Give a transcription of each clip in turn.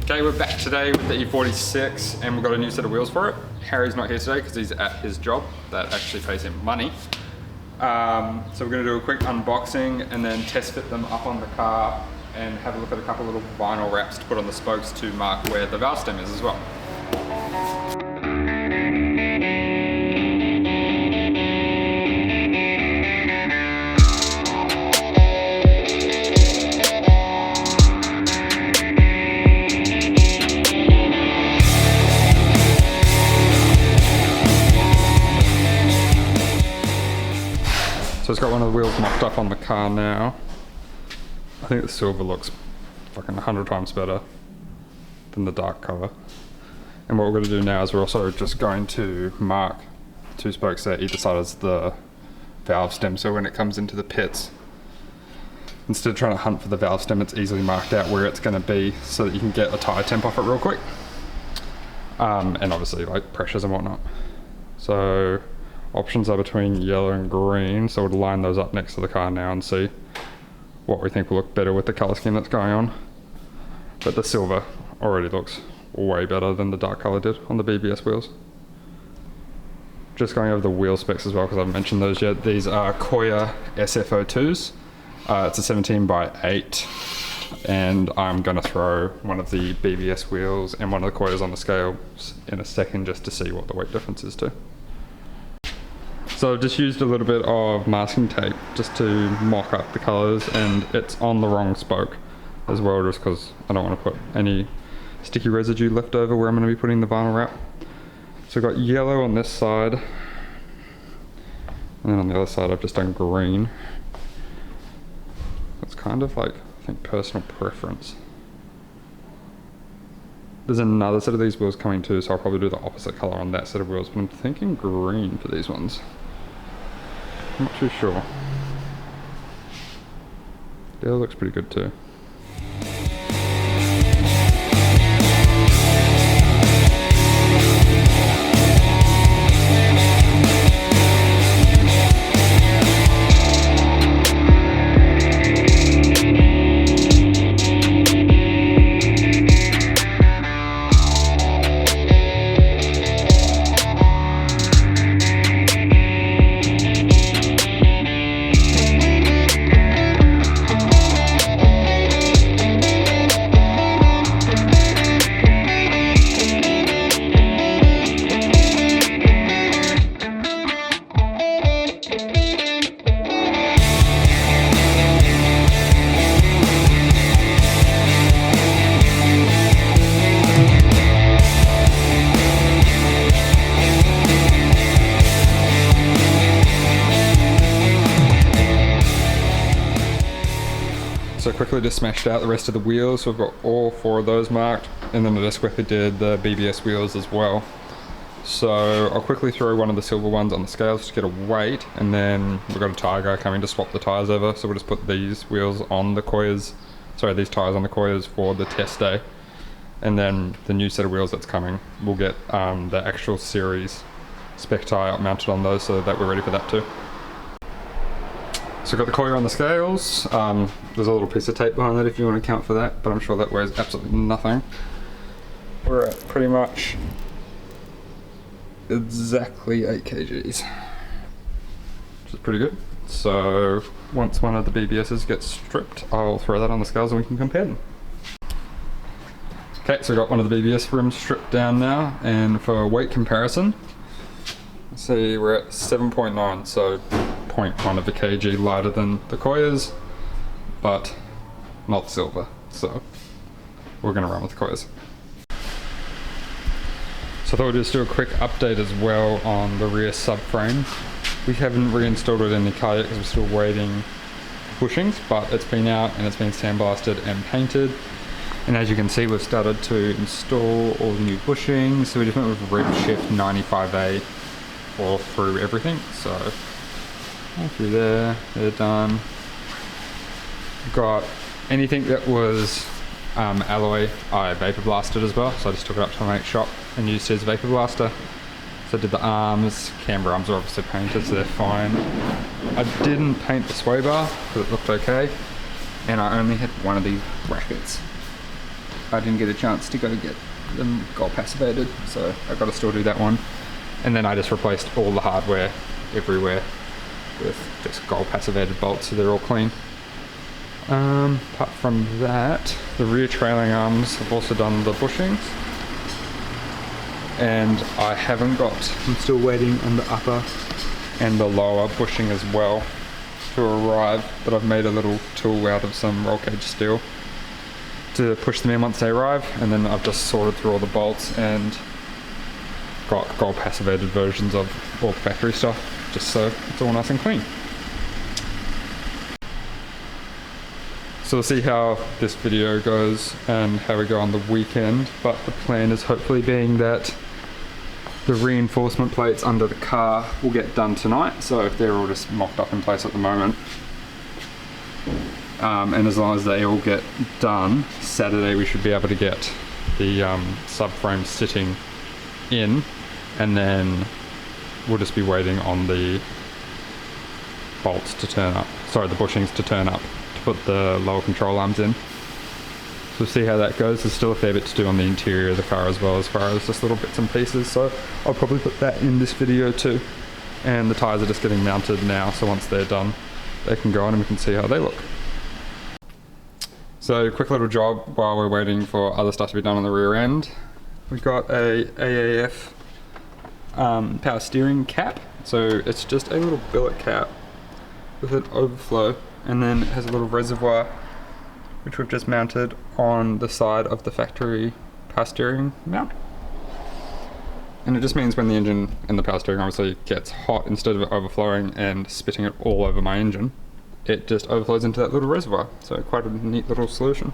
Okay, we're back today with the E46 and we've got a new set of wheels for it. Harry's not here today because he's at his job that actually pays him money. So we're going to do a quick unboxing and then test fit them up on the car and have a look at a couple little vinyl wraps to put on the spokes to mark where the valve stem is as well. So it's got one of the wheels mocked up on the car now. I think the silver looks fucking 100 times better than the dark color. And what we're going to do now is we're also just going to mark two spokes there either side as the valve stem, so when it comes into the pits, instead of trying to hunt for the valve stem, it's easily marked out where it's going to be so that you can get a tire temp off it real quick. And obviously like pressures and whatnot. So options are between yellow and green, so we'll line those up next to the car now and see what we think will look better with the color scheme that's going on. But the silver already looks way better than the dark color did on the BBS wheels. Just going over the wheel specs as well, because I haven't mentioned those yet. These are Koya SFO2s. It's a 17 by 8, and I'm going to throw one of the BBS wheels and one of the Koyas on the scales in a second just to see what the weight difference is too. So I've just used a little bit of masking tape just to mock up the colours, and it's on the wrong spoke as well, just because I don't want to put any sticky residue left over where I'm going to be putting the vinyl wrap. So I've got yellow on this side, and then on the other side I've just done green. It's kind of like, I think, personal preference. There's another set of these wheels coming too, so I'll probably do the opposite colour on that set of wheels, but I'm thinking green for these ones. I'm not too sure. The other looks pretty good too. So quickly just smashed out the rest of the wheels, so we've got all 4 of those marked, and then I just quickly did the BBS wheels as well. So I'll quickly throw one of the silver ones on the scales to get a weight, and then we've got a tyre guy coming to swap the tyres over, so we'll just put these wheels on the Koyas, sorry, these tyres on the Koyas for the test day. And then the new set of wheels that's coming, we'll get the actual series spec tyre mounted on those so that we're ready for that too. So I've got the Koya on the scales. There's a little piece of tape behind that if you want to account for that, but I'm sure that weighs absolutely nothing. We're at pretty much exactly 8 kgs, which is pretty good. So once one of the BBSs gets stripped, I'll throw that on the scales and we can compare them. Okay, so I've got one of the BBS rims stripped down now, and for weight comparison, see we're at 7.9, so 0.1 of a kg lighter than the Koyas, but not silver, so we're going to run with the Koyas. So I thought we'd just do a quick update as well on the rear subframe. We haven't reinstalled it in the car yet because we're still waiting bushings, but it's been out and it's been sandblasted and painted. And as you can see, we've started to install all the new bushings. So we just went with Redshift 95A all through everything. So all through there, they're done. Got anything that was alloy, I vapor blasted as well. So I just took it up to my mate's shop and used his vapor blaster. So I did the arms, camber arms are obviously painted, so they're fine. I didn't paint the sway bar because it looked okay. And I only had one of these brackets I didn't get a chance to go get them gold passivated, so I've got to still do that one. And then I just replaced all the hardware everywhere with just gold passivated bolts, so they're all clean. Apart from that, the rear trailing arms, I've also done the bushings. And I'm still waiting on the upper and the lower bushing as well to arrive, but I've made a little tool out of some roll cage steel to push them in once they arrive, and then I've just sorted through all the bolts and got gold passivated versions of all the factory stuff, just so it's all nice and clean. So we'll see how this video goes and how we go on the weekend, but the plan is hopefully being that the reinforcement plates under the car will get done tonight, so they're all just mocked up in place at the moment. And as long as they all get done, Saturday we should be able to get the subframe sitting in, and then we'll just be waiting on the bolts to turn up, sorry, the bushings to turn up to put the lower control arms in. So we'll see how that goes. There's still a fair bit to do on the interior of the car as well, as far as just little bits and pieces, so I'll probably put that in this video too. And the tyres are just getting mounted now, so once they're done they can go on and we can see how they look. So quick little job while we're waiting for other stuff to be done on the rear end. We've got a AAF power steering cap, so it's just a little billet cap with an overflow, and then it has a little reservoir which we've just mounted on the side of the factory power steering mount. And it just means when the engine and the power steering obviously gets hot, instead of it overflowing and spitting it all over my engine, it just overflows into that little reservoir. So quite a neat little solution.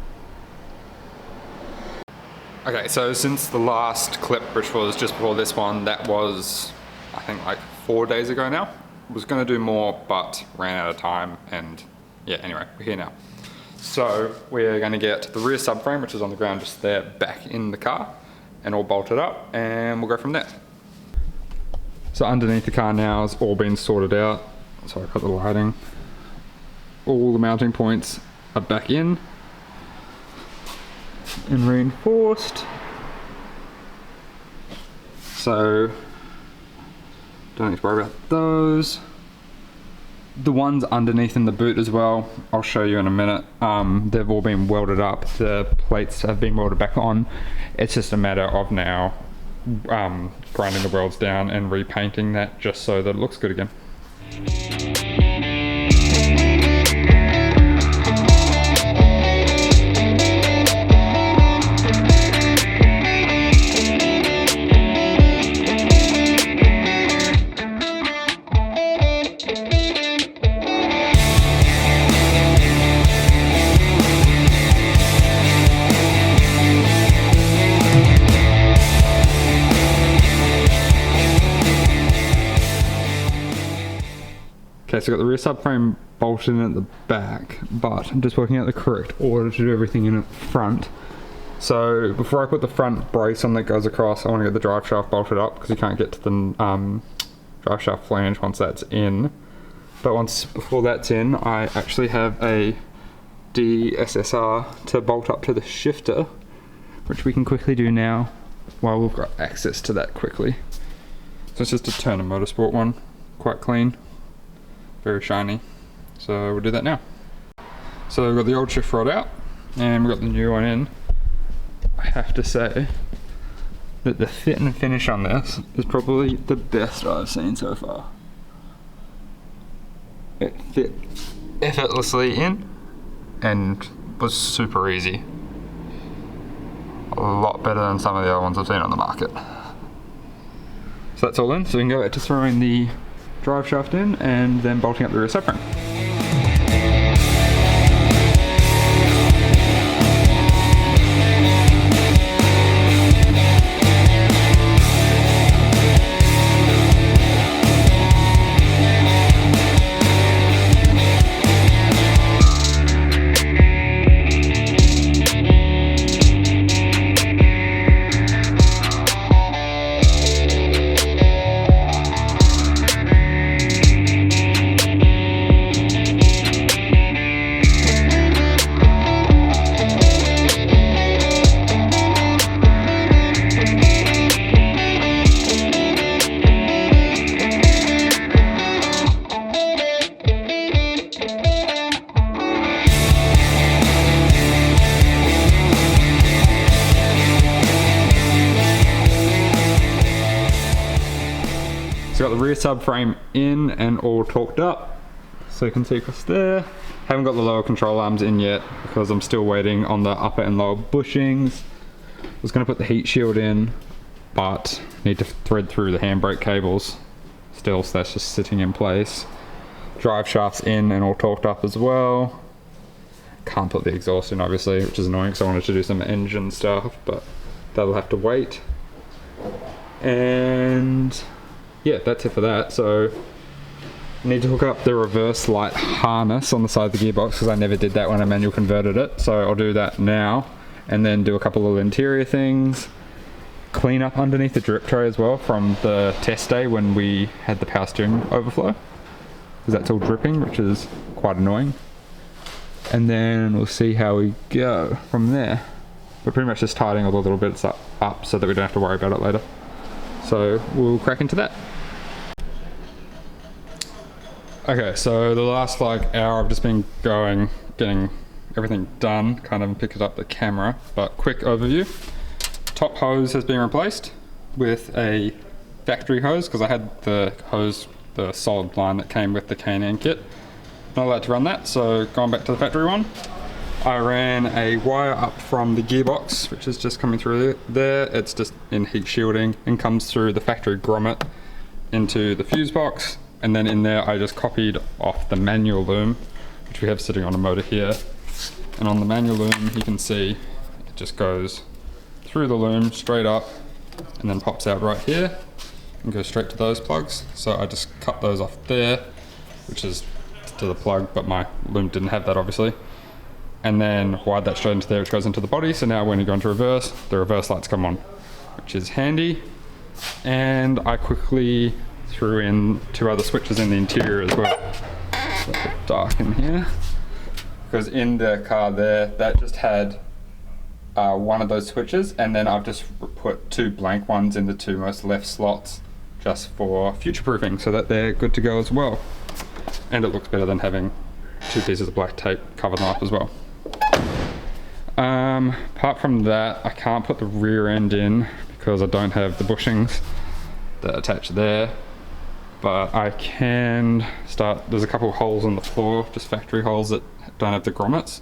Okay, so since the last clip, which was just before this one, that was I think like 4 days ago now. Was gonna do more, but ran out of time, and yeah, anyway, we're here now. So we're gonna get the rear subframe, which is on the ground just there, back in the car and all bolted up, and we'll go from there. So underneath the car now has all been sorted out. So I've got the lighting. All the mounting points are back in and reinforced. So don't need to worry about those. The ones underneath in the boot as well, I'll show you in a minute. They've all been welded up. The plates have been welded back on. It's just a matter of now grinding the welds down and repainting that just so that it looks good again. Okay, so I've got the rear subframe bolted in at the back, but I'm just working out the correct order to do everything in at the front. So before I put the front brace on that goes across, I want to get the drive shaft bolted up because you can't get to the drive shaft flange once that's in. But before that's in, I actually have a DSSR to bolt up to the shifter, which we can quickly do now while we've got access to that quickly. So it's just a Turner Motorsport one, quite clean. Very shiny, so we'll do that now. So we've got the old shift rod out and we've got the new one in. I have to say that the fit and finish on this is probably the best I've seen so far. It fit effortlessly in and was super easy. A lot better than some of the other ones I've seen on the market. So that's all in, so we can go back to throwing the drive shaft in and then bolting up the rear subframe. So got the rear subframe in and all torqued up, so you can see across there. Haven't got the lower control arms in yet because I'm still waiting on the upper and lower bushings. I was going to put the heat shield in, but need to thread through the handbrake cables still, so that's just sitting in place. Drive shafts in and all torqued up as well. Can't put the exhaust in obviously, which is annoying because I wanted to do some engine stuff, but that'll have to wait. And yeah, that's it for that. So I need to hook up the reverse light harness on the side of the gearbox because I never did that when I manual converted it. So I'll do that now and then do a couple of interior things. Clean up underneath the drip tray as well from the test day when we had the power steering overflow, because that's all dripping, which is quite annoying. And then we'll see how we go from there. We're pretty much just tidying all the little bits up so that we don't have to worry about it later. So we'll crack into that. Okay, so the last like hour I've just been getting everything done, kind of picked up the camera, but quick overview. Top hose has been replaced with a factory hose because I had the hose, the solid line that came with the K&N kit. Not allowed to run that, so going back to the factory one. I ran a wire up from the gearbox, which is just coming through there. It's just in heat shielding and comes through the factory grommet into the fuse box. And then in there I just copied off the manual loom, which we have sitting on a motor here. And on the manual loom you can see it just goes through the loom straight up and then pops out right here and goes straight to those plugs. So I just cut those off there, which is to the plug, but my loom didn't have that obviously. And then wired that straight into there, which goes into the body. So now when you go into reverse, the reverse lights come on, which is handy. And I quickly threw in 2 other switches in the interior as well. It's a bit dark in here. Because in the car there, that just had one of those switches, and then I've just put 2 blank ones in the 2 most left slots just for future proofing so that they're good to go as well. And it looks better than having 2 pieces of black tape cover them up as well. Apart from that, I can't put the rear end in because I don't have the bushings that attach there, but I can start. There's a couple of holes in the floor, just factory holes that don't have the grommets,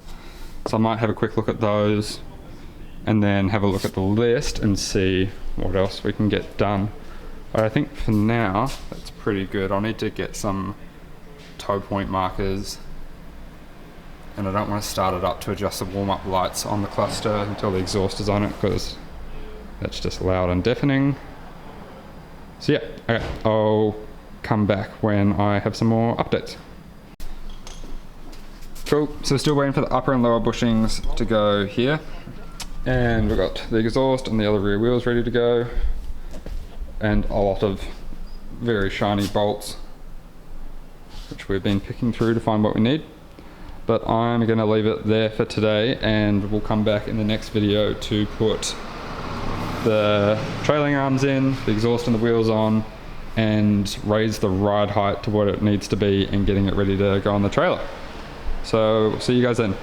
so I might have a quick look at those and then have a look at the list and see what else we can get done. But I think for now that's pretty good. I'll need to get some toe point markers, and I don't want to start it up to adjust the warm-up lights on the cluster until the exhaust is on it, because that's just loud and deafening. So yeah, okay, I'll come back when I have some more updates. Cool, so still waiting for the upper and lower bushings to go here. And we've got the exhaust and the other rear wheels ready to go. And a lot of very shiny bolts, which we've been picking through to find what we need. But I'm going to leave it there for today, and we'll come back in the next video to put the trailing arms in, the exhaust and the wheels on, and raise the ride height to what it needs to be and getting it ready to go on the trailer. So see you guys then.